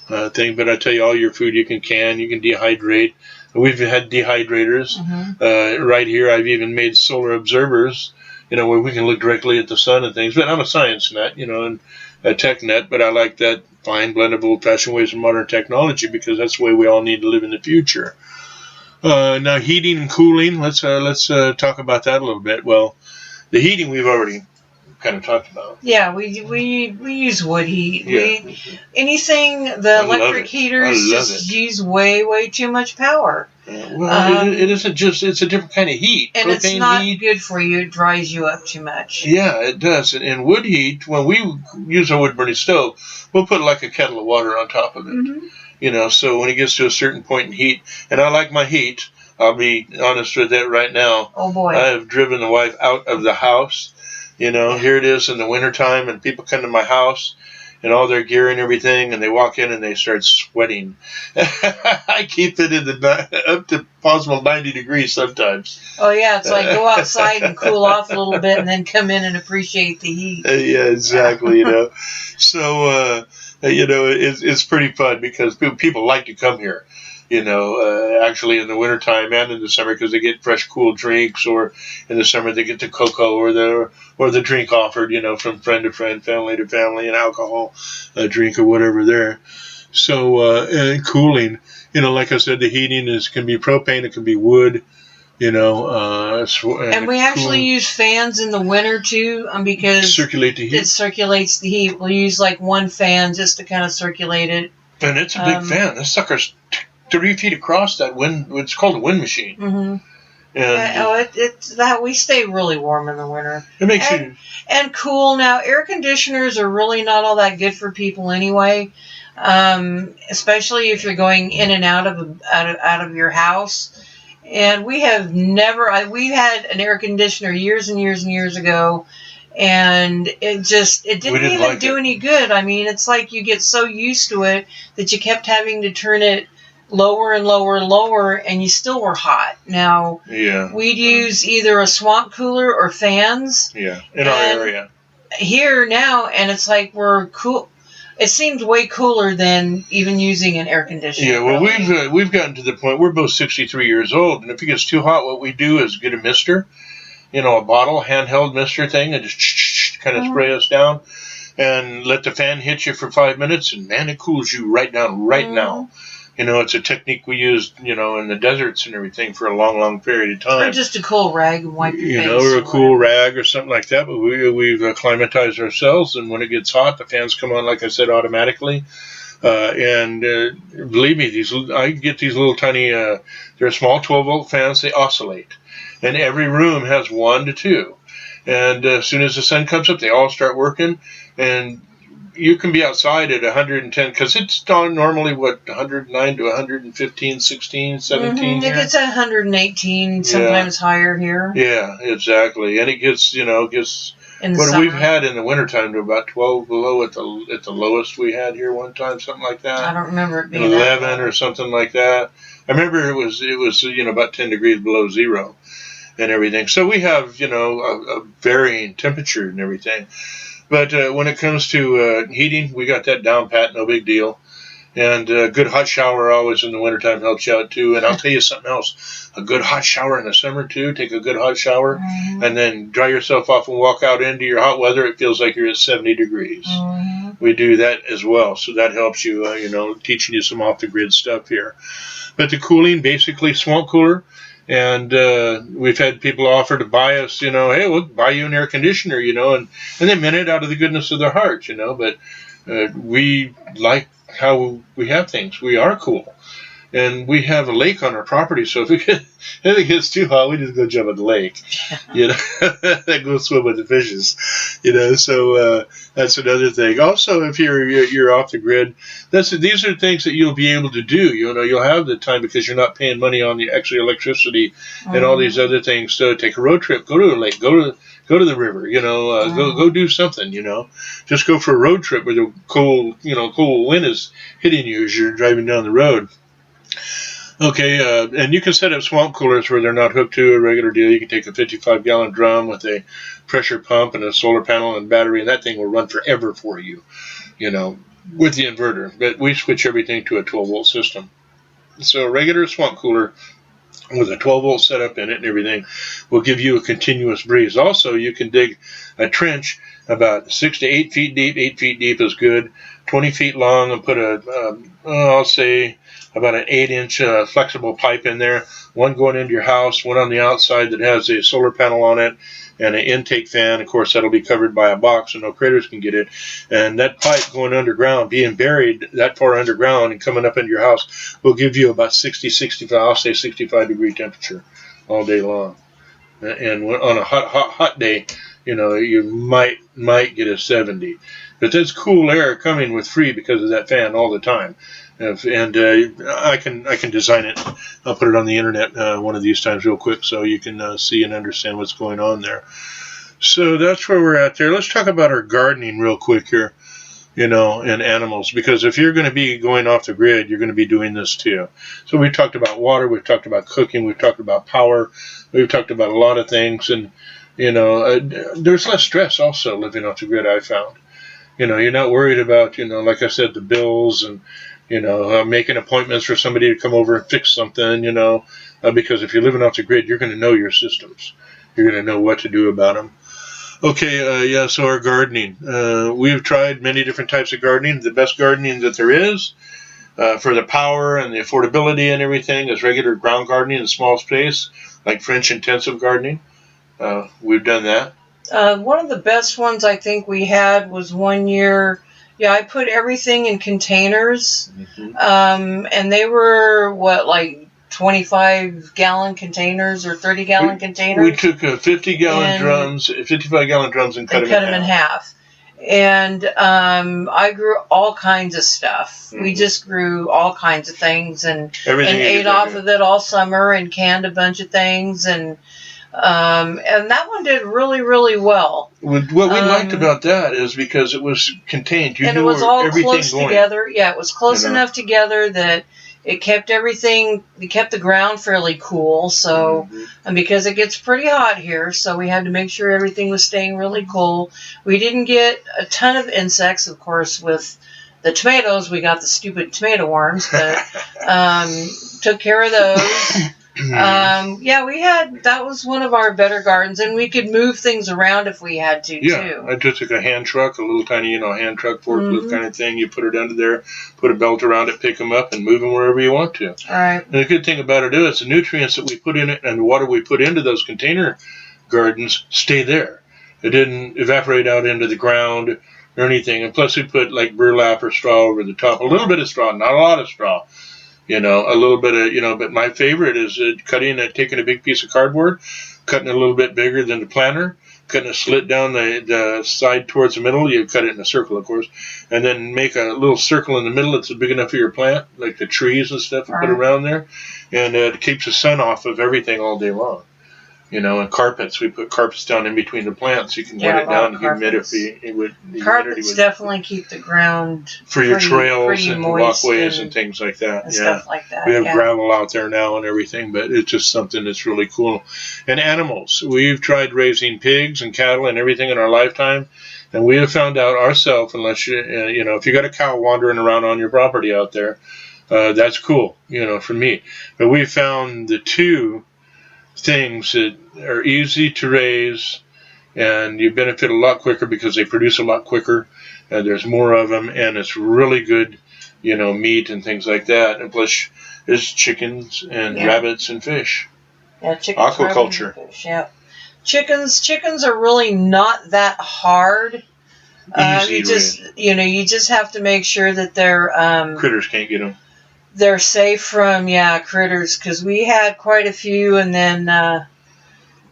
thing. But I tell you, all your food you can dehydrate. We've had dehydrators. Mm-hmm. Right here. I've even made solar observers, where we can look directly at the sun and things. But I'm a science nut, and a tech nut, but I like that fine blend of old-fashioned ways and modern technology because that's the way we all need to live in the future. Now, heating and cooling. Let's talk about that a little bit. Well, the heating we've already kind of talked about. Yeah, we use wood heat. Yeah. The electric heaters just use way too much power. Well, it isn't just, it's a different kind of heat. And it's not good for you. It dries you up too much. Yeah, it does. And wood heat, when we use a wood burning stove, we'll put like a kettle of water on top of it. Mm-hmm. So when it gets to a certain point in heat, and I like my heat, I'll be honest with that right now. Oh boy. I have driven the wife out of the house. Here it is in the wintertime, and people come to my house and all their gear and everything, and they walk in and they start sweating. I keep it up to possible 90 degrees sometimes. Oh, yeah, it's like go outside and cool off a little bit and then come in and appreciate the heat. Yeah, exactly, So, it's pretty fun because people like to come here. Actually in the wintertime and in the summer because they get fresh, cool drinks, or in the summer they get the cocoa or the drink offered, from friend to friend, family to family, an alcohol drink or whatever there. So, cooling, like I said, the heating can be propane, it can be wood, and we actually use fans in the winter too, because circulate the heat. It circulates the heat. We'll use like one fan just to kind of circulate it. And it's a big fan. This sucker's 3 feet across. That wind. It's called a wind machine. Mm-hmm. And it's that we stay really warm in the winter. It makes you and cool. Now, air conditioners are really not all that good for people anyway, especially if you're going in and out of your house. And we have we had an air conditioner years and years and years ago, and it didn't even do any good. I mean, it's like you get so used to it that you kept having to turn it lower and lower and lower, and you still were hot. Now, we'd use either a swamp cooler or fans. Yeah, in our area. here now, and it's like we're cool. It seems way cooler than even using an air conditioner. Yeah, well, really. we've gotten to the point, we're both 63 years old, and if it gets too hot, what we do is get a mister, a bottle, handheld mister thing, and just kind of spray us down, and let the fan hit you for 5 minutes, and man, it cools you right down right now. It's a technique we used, in the deserts and everything for a long, long period of time. Or just a cool rag and wipe your face. Or a cool rag or something like that. But we've acclimatized ourselves, and when it gets hot, the fans come on, like I said, automatically. And believe me, I get these little tiny, they're small 12-volt fans. They oscillate. And every room has 1 to 2. And as soon as the sun comes up, they all start working. And you can be outside at 110, because it's normally, 109 to 115, 16, 17 here. It gets 118, sometimes higher here. Yeah, exactly. And it gets, in the summer. We've had in the wintertime to about 12 below at the lowest we had here one time, something like that. I don't remember it being 11 or something like that. I remember it was about 10 degrees below zero and everything. So we have, a varying temperature and everything. But when it comes to heating, we got that down pat, no big deal. And a good hot shower always in the wintertime helps you out too. And I'll tell you something else. A good hot shower in the summer too. Take a good hot shower and then dry yourself off and walk out into your hot weather. It feels like you're at 70 degrees. We do that as well. So that helps you, teaching you some off-the-grid stuff here. But the cooling, basically swamp cooler. And we've had people offer to buy us, hey, we'll buy you an air conditioner, and they meant it out of the goodness of their hearts, but we like how we have things. We are cool. And we have a lake on our property, so if it gets too hot, we just go jump in the lake, and go swim with the fishes, So that's another thing. Also, if you're off the grid, these are things that you'll be able to do. You'll have the time because you're not paying money on the extra electricity and all these other things. So take a road trip, go to a lake, go to the river, go do something, Just go for a road trip where the cold wind is hitting you as you're driving down the road. Okay, and you can set up swamp coolers where they're not hooked to a regular deal. You can take a 55-gallon drum with a pressure pump and a solar panel and battery, and that thing will run forever for you, with the inverter. But we switch everything to a 12-volt system. So a regular swamp cooler with a 12-volt setup in it and everything will give you a continuous breeze. Also, you can dig a trench about 6 to 8 feet deep. 8 feet deep is good. 20 feet long, and put I'll say about an 8-inch flexible pipe in there, one going into your house, one on the outside that has a solar panel on it, and an intake fan. Of course, that'll be covered by a box so no critters can get it. And that pipe going underground, being buried that far underground and coming up into your house, will give you about 65 degree temperature all day long. And on a hot day, you might get a 70. But that's cool air coming with free because of that fan all the time. And I can design it. I'll put it on the internet one of these times real quick so you can see and understand what's going on there. So that's where we're at there. Let's talk about our gardening real quick here, and animals. Because if you're going to be going off the grid, you're going to be doing this too. So we've talked about water. We've talked about cooking. We've talked about power. We've talked about a lot of things. And, there's less stress also living off the grid, I found. You're not worried about, like I said, the bills and, making appointments for somebody to come over and fix something, because if you're living off the grid, you're going to know your systems. You're going to know what to do about them. Okay, so our gardening. We've tried many different types of gardening. The best gardening that there is for the power and the affordability and everything is regular ground gardening in small space, like French intensive gardening. We've done that. One of the best ones I think we had was one year. Yeah, I put everything in containers, and they were, 25-gallon containers or 30-gallon containers? We took 55-gallon drums and cut them in half. And I grew all kinds of stuff. We just grew all kinds of things and ate off of it all summer and canned a bunch of things and that one did really, really well. What we liked about that is because it was contained. It was all close together. Yeah, it was close enough together that it kept the ground fairly cool. So, and because it gets pretty hot here, so we had to make sure everything was staying really cool. We didn't get a ton of insects, of course, with the tomatoes. We got the stupid tomato worms, but took care of those. That was one of our better gardens, and we could move things around if we had to, too. I just took a hand truck, a little tiny, hand truck, forklift kind of thing. You put it under there, put a belt around it, pick them up, and move them wherever you want to. All right. And the good thing about it is the nutrients that we put in it and the water we put into those container gardens stay there. It didn't evaporate out into the ground or anything. And plus we put like burlap or straw over the top. A little bit of straw, not a lot of straw. A little bit of, but my favorite is taking a big piece of cardboard, cutting it a little bit bigger than the planter, cutting a slit down the side towards the middle. You cut it in a circle, of course, and then make a little circle in the middle that's big enough for your plant, like the trees and stuff, and put around there. And it keeps the sun off of everything all day long. And carpets. We put carpets down in between the plants. You can wet it down to humidity. Carpets definitely keep the ground for your trails and walkways and things like that. And stuff like that. We have gravel out there now and everything, but it's just something that's really cool. And animals. We've tried raising pigs and cattle and everything in our lifetime, and we have found out ourselves, unless if you got a cow wandering around on your property out there, that's cool, for me. But we found the two things that are easy to raise, and you benefit a lot quicker because they produce a lot quicker, and there's more of them, and it's really good, meat and things like that. And plus, there's chickens and rabbits and fish. Yeah, chickens, aquaculture. And fish, yeah. Chickens are really not that hard. You just have to make sure that they're critters can't get them. They're safe from critters, because we had quite a few, and then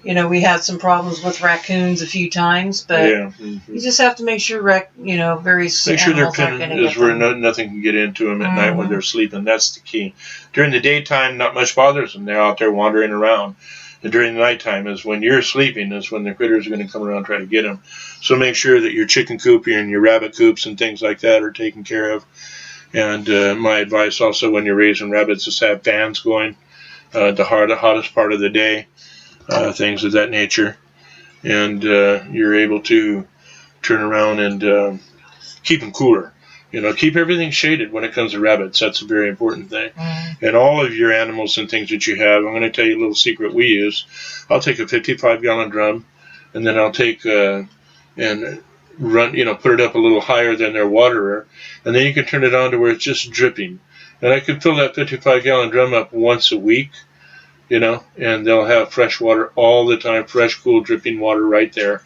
we had some problems with raccoons a few times. But you just have to make sure various make sure animals their aren't pen going to is where nothing can get into them at night when they're sleeping. That's the key. During the daytime, not much bothers them. They're out there wandering around. And during the nighttime is when you're sleeping, is when the critters are going to come around and try to get them. So make sure that your chicken coop and your rabbit coops and things like that are taken care of. And my advice also when you're raising rabbits is have fans going the hottest part of the day, things of that nature. And you're able to turn around and keep them cooler. Keep everything shaded when it comes to rabbits. That's a very important thing. And all of your animals and things that you have, I'm going to tell you a little secret we use. I'll take a 55-gallon drum, and then I'll take and run, put it up a little higher than their waterer, and then you can turn it on to where it's just dripping. And I can fill that 55-gallon drum up once a week, and they'll have fresh water all the time, fresh, cool, dripping water right there,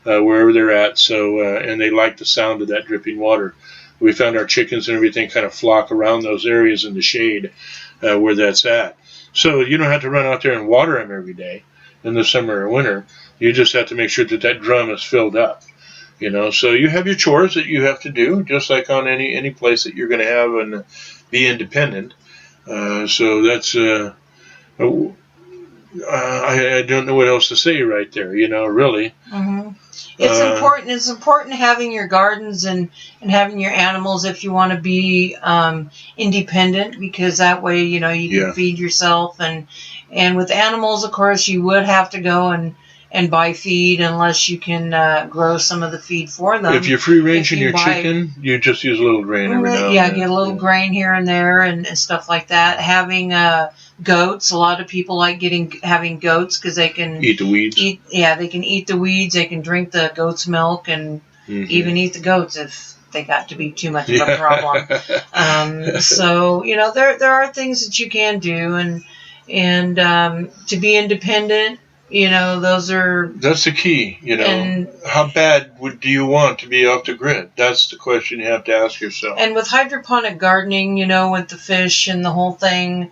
wherever they're at. So, and they like the sound of that dripping water. We found our chickens and everything kind of flock around those areas in the shade where that's at. So you don't have to run out there and water them every day in the summer or winter. You just have to make sure that drum is filled up. So you have your chores that you have to do, just like on any place that you're going to have and be independent. So that's I don't know what else to say right there. Really. Mm-hmm. It's important. It's important having your gardens and having your animals if you want to be independent, because that way you can feed yourself. And with animals, of course, you would have to go and buy feed unless you can grow some of the feed for them. If you're free ranging your chicken, you just use a little grain every now and then. Get a little grain here and there and stuff like that. Having goats, a lot of people like having goats because they can eat the weeds. They can eat the weeds. They can drink the goat's milk and even eat the goats if they got to be too much of a problem. So there are things that you can do, and to be independent. That's the key. And how bad do you want to be off the grid? That's the question you have to ask yourself. And with hydroponic gardening, with the fish and the whole thing.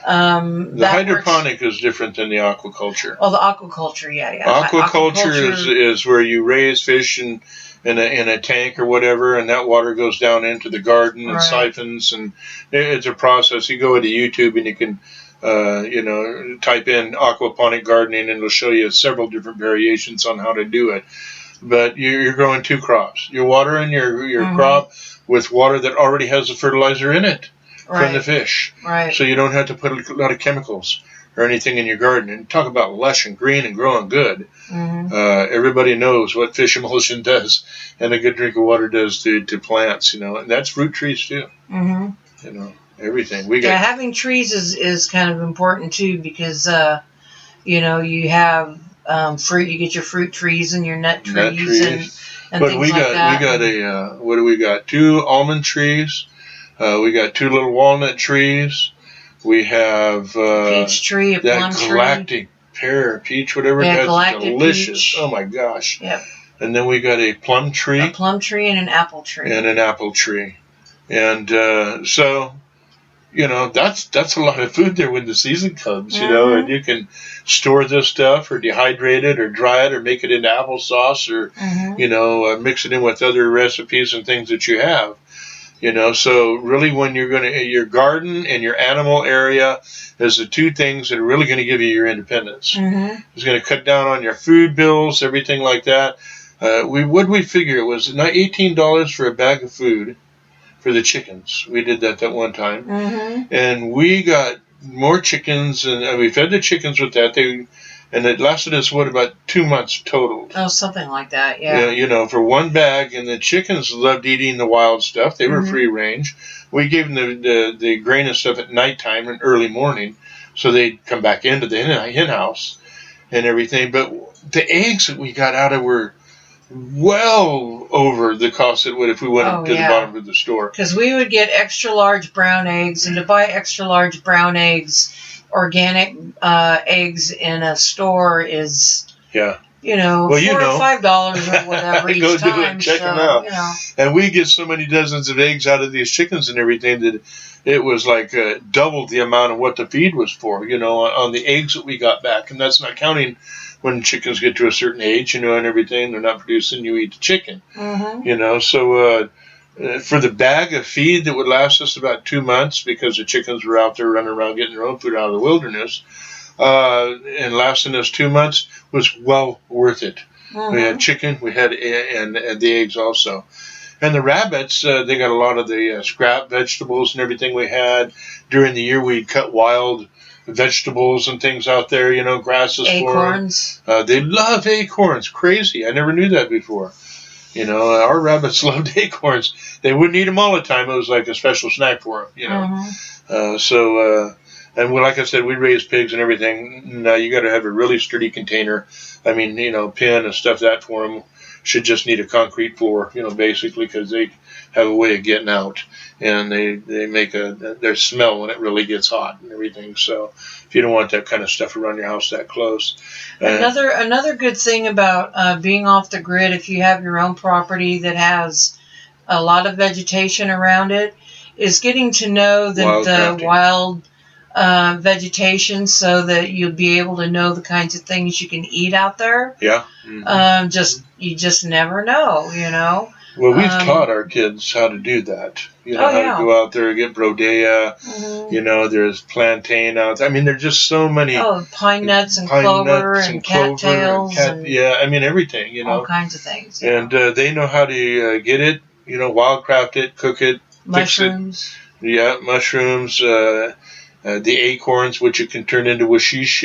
The hydroponic is different than the aquaculture. Oh, the aquaculture, yeah. Aquaculture is where you raise fish in a tank or whatever, and that water goes down into the garden and siphons, and it's a process. You go into YouTube and you can. Type in aquaponic gardening and it'll show you several different variations on how to do it. But you're growing two crops. You're watering your crop with water that already has the fertilizer in it. from the fish. Right. So you don't have to put a lot of chemicals or anything in your garden. And talk about lush and green and growing good. Mm-hmm. Everybody knows what fish emulsion does and a good drink of water does to plants, and that's fruit trees too. Mm-hmm. Everything. Having trees is kind of important too, because you have fruit. You get your fruit trees and your nut trees. And but things we like that. We got what do we got? 2 almond trees. We got 2 little walnut trees. We have peach tree, a plum that galactic pear, peach, whatever it is. It's delicious. Peach. Oh my gosh. Yep. And then we got a plum tree. A plum tree and an apple tree. And so, that's a lot of food there when the season comes, and you can store this stuff or dehydrate it or dry it or make it into applesauce or, mix it in with other recipes and things that you have. So really when your garden and your animal area is the 2 things that are really going to give you your independence. It's going to cut down on your food bills, everything like that. We figure it was not $18 for a bag of food for the chickens. We did that one time. And we got more chickens and we fed the chickens with that. And it lasted us, about 2 months total. Oh, something like that, yeah. For one bag, and the chickens loved eating the wild stuff. They were free range. We gave them the grain and stuff at nighttime and early morning, so they'd come back into the hen house and everything. But the eggs that we got out of were well over the cost it would if we went to the bottom of the store. Because we would get extra large brown eggs, and to buy extra large brown eggs, organic eggs in a store is $4 or $5 or whatever each go time. Do it, check them out. And we get so many dozens of eggs out of these chickens and everything that it was like double the amount of what the feed was for, on the eggs that we got back. And that's not counting when chickens get to a certain age, and everything, they're not producing, you eat the chicken. So for the bag of feed that would last us about 2 months, because the chickens were out there running around getting their own food out of the wilderness, and lasting us 2 months was well worth it. We had chicken, we had and the eggs also. And the rabbits, they got a lot of the scrap vegetables and everything we had. During the year, we'd cut wild vegetables and things out there, grasses acorns. For them. They love acorns. Crazy. I never knew that before. Our rabbits loved acorns. They wouldn't eat them all the time. It was like a special snack for them, and like I said, we raise pigs and everything. Now you got to have a really sturdy container. I mean, pen and stuff that for them should just need a concrete floor, basically, because they have a way of getting out, and they make their smell when it really gets hot and everything. So if you don't want that kind of stuff around your house that close. Another good thing about being off the grid, if you have your own property that has a lot of vegetation around it, is getting to know the wild vegetation, so that you'll be able to know the kinds of things you can eat out there. Yeah. You just never know. Well, we've taught our kids how to do that. How to go out there and get brodea. There's plantain out there. I mean, there's just so many. Oh, pine nuts and clover and cattails. Everything. All kinds of things. And they know how to get it. Wildcraft it, cook it, mushrooms. Fix it. Yeah, mushrooms. The acorns, which you can turn into washish.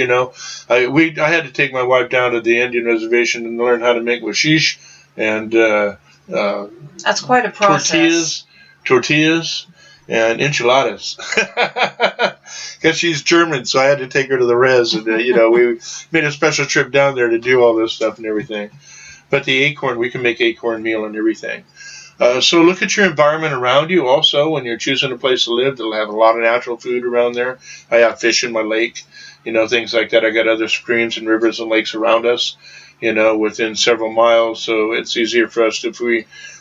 I had to take my wife down to the Indian reservation and learn how to make washish, and that's quite a process. Tortillas, and enchiladas. Because she's German, so I had to take her to the res, and we made a special trip down there to do all this stuff and everything. But the acorn, we can make acorn meal and everything. So look at your environment around you also when you're choosing a place to live. They'll have a lot of natural food around there. I have fish in my lake, things like that. I got other streams and rivers and lakes around us, within several miles. So it's easier for us if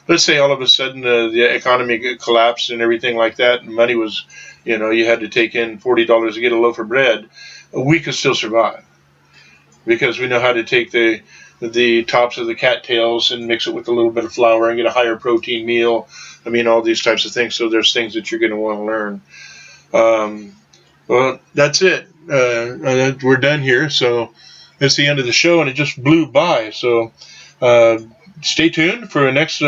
let's say all of a sudden the economy collapsed and everything like that, and money was, you had to take in $40 to get a loaf of bread, we could still survive because we know how to take the tops of the cattails and mix it with a little bit of flour and get a higher protein meal. I mean, all these types of things. So there's things that you're going to want to learn. Well, that's it. We're done here. So that's the end of the show, and it just blew by. So stay tuned for the next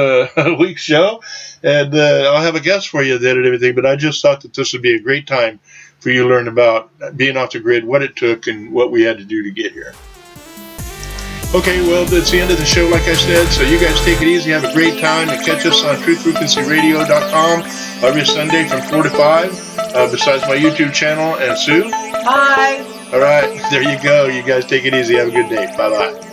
week's show, and I'll have a guest for you then and everything. But I just thought that this would be a great time for you to learn about being off the grid, what it took, and what we had to do to get here. Okay, well, that's the end of the show, like I said, so you guys take it easy, have a great time, and catch us on truthfrequencyradio.com every Sunday from 4 to 5, besides my YouTube channel. And Sue? Bye. All right, there you go. You guys take it easy. Have a good day. Bye-bye.